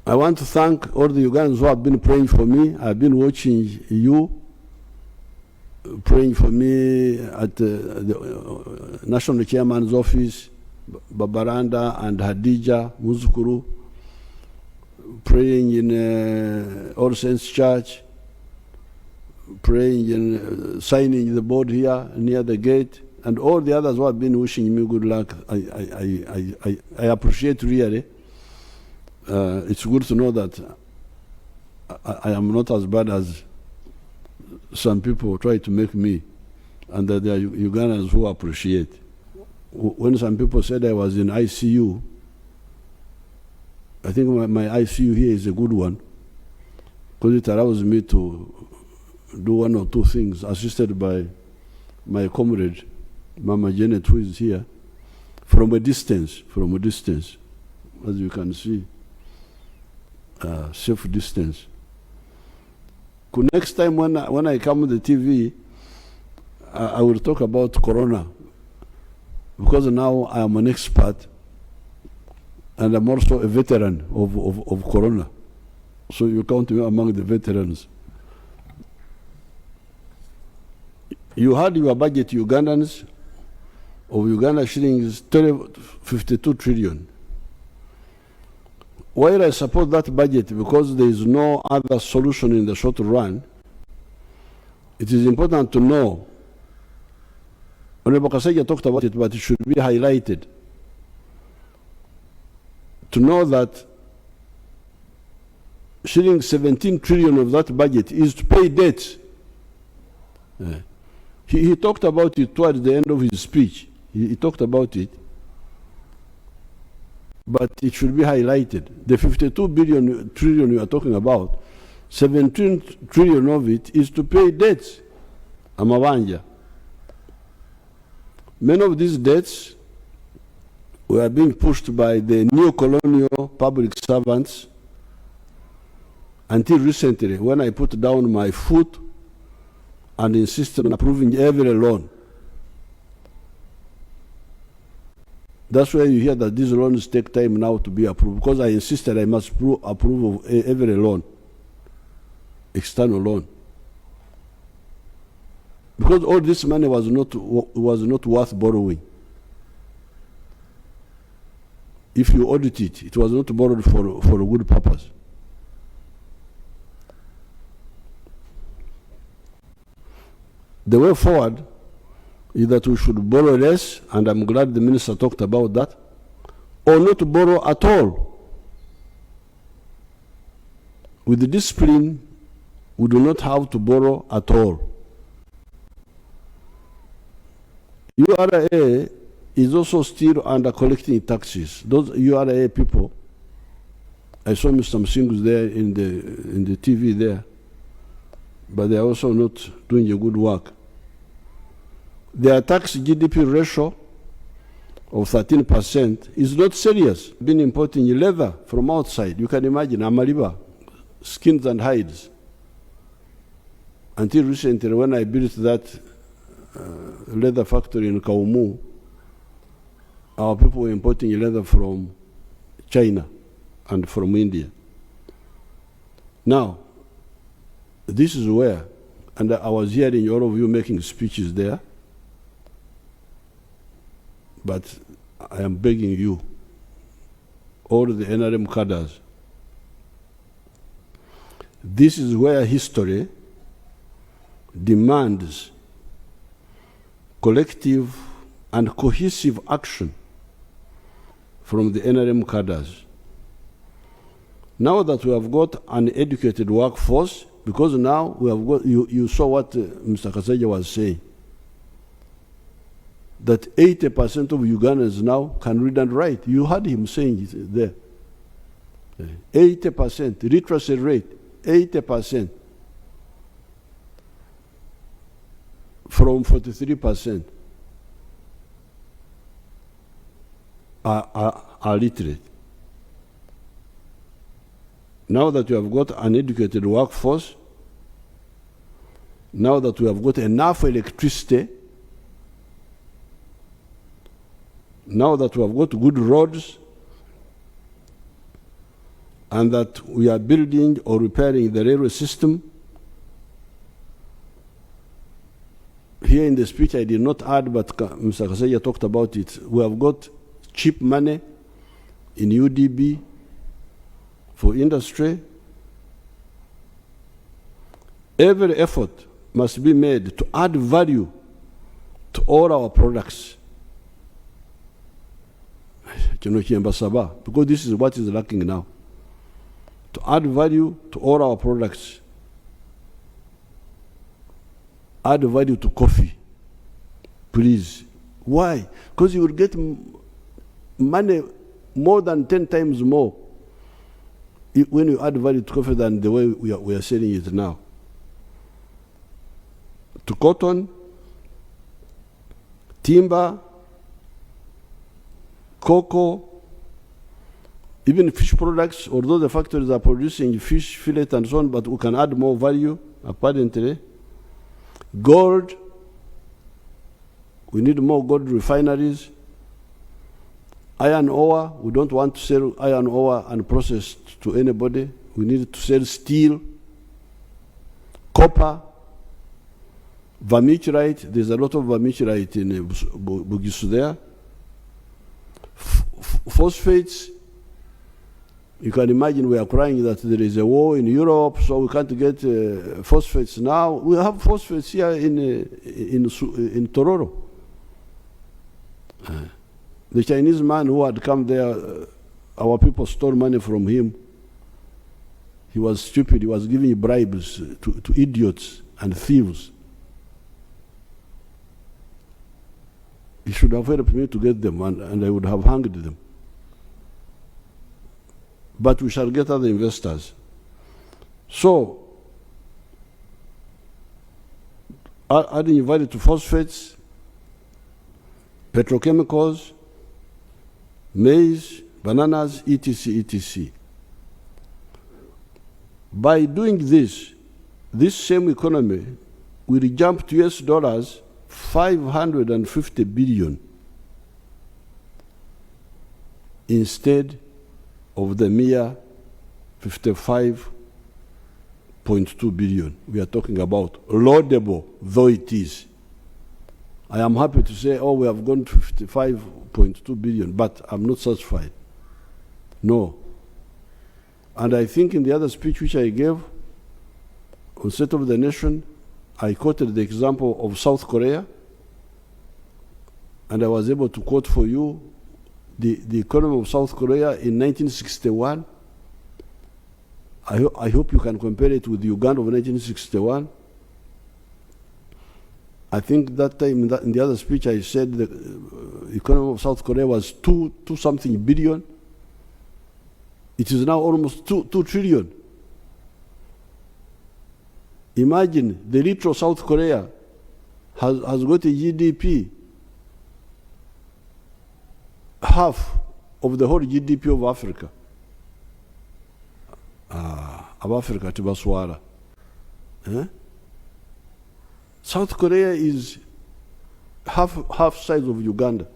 I want to thank all the Ugandans who have been praying for me. I've been watching you praying for me at the National Chairman's office, Babaranda and Hadija Muzukuru, praying in All Saints Church, praying in signing the board here near the gate, and all the others who have been wishing me good luck. I appreciate really. It's good to know that I am not as bad as some people try to make me, and that there are Ugandans who appreciate. When some people said I was in ICU, I think my ICU here is a good one, because it allows me to do one or two things, assisted by my comrade, Mama Janet, who is here, from a distance, as you can see. Safe distance. Next time when I come on the TV, I will talk about Corona, because now I am an expert and I'm also a veteran of Corona. So you count me among the veterans. You had your budget, Ugandans, of Uganda shillings 52 trillion. While I support that budget because there is no other solution in the short run, it is important to know, Honorable Kasaija talked about it, but it should be highlighted, to know that shilling 17 trillion of that budget is to pay debts. He talked about it towards the end of his speech. He talked about it. But it should be highlighted. The 52 trillion you are talking about, 17 trillion of it is to pay debts. Amabanja. Many of these debts were being pushed by the neo-colonial public servants until recently, when I put down my foot and insisted on approving every loan. That's why you hear that these loans take time now to be approved, because I insisted I must approve of every loan, external loan. Because all this money was not worth borrowing. If you audit it, it was not borrowed for a good purpose. The way forward is that we should borrow less, and I'm glad the minister talked about that, or not to borrow at all. With the discipline, we do not have to borrow at all. URA is also still under collecting taxes. Those URA people, I saw Mr. Msingus there in the TV there, but they are also not doing a good work. Their tax GDP ratio of 13% is not serious. Been importing leather from outside. You can imagine, Amaliba, skins and hides. Until recently, when I built that leather factory in Kaumu, our people were importing leather from China and from India. Now, this is where, and I was hearing all of you making speeches there, but I am begging you, all the NRM cadres, this is where history demands collective and cohesive action from the NRM cadres. Now that we have got an educated workforce, because now we have got, you saw what Mr. Kasaija was saying, that 80% of Ugandans now can read and write. You heard him saying it there. 80%, literacy rate, 80%. From 43% are literate. Now that you have got an educated workforce, now that we have got enough electricity, now that we have got good roads, and that we are building or repairing the railway system. Here in the speech I did not add, but Mr. Kaseja talked about it. We have got cheap money in UDB for industry. Every effort must be made to add value to all our products. Because this is what is lacking now. To add value to all our products. Add value to coffee, please. Why? Because you will get money more than 10 times more when you add value to coffee than the way we are selling it now. To cotton, timber, cocoa, even fish products, although the factories are producing fish, fillet and so on, but we can add more value, apparently. Gold, we need more gold refineries. Iron ore, we don't want to sell iron ore unprocessed to anybody. We need to sell steel, copper, vermiculite. There's a lot of vermiculite in Bugisu there. Phosphates, you can imagine we are crying that there is a war in Europe, so we can't get phosphates now. We have phosphates here in Tororo. The Chinese man who had come there, our people stole money from him. He was stupid. He was giving bribes to idiots and thieves. He should have helped me to get them, and I would have hanged them. But we shall get other investors. So, adding value to phosphates, petrochemicals, maize, bananas, etc., etc. By doing this same economy will jump to US dollars 550 billion instead of the mere 55.2 billion we are talking about, laudable though it is. I am happy to say, we have gone to 55.2 billion, but I'm not satisfied. No. And I think in the other speech which I gave on State of the Nation, I quoted the example of South Korea, and I was able to quote for you the economy of South Korea in 1961. I hope you can compare it with Uganda of 1961. I think that time in the other speech I said the economy of South Korea was two something billion. It is now almost 2 trillion. Imagine the little South Korea has got a GDP half of the whole GDP of Africa. Of Africa to Baswara. South Korea is half size of Uganda.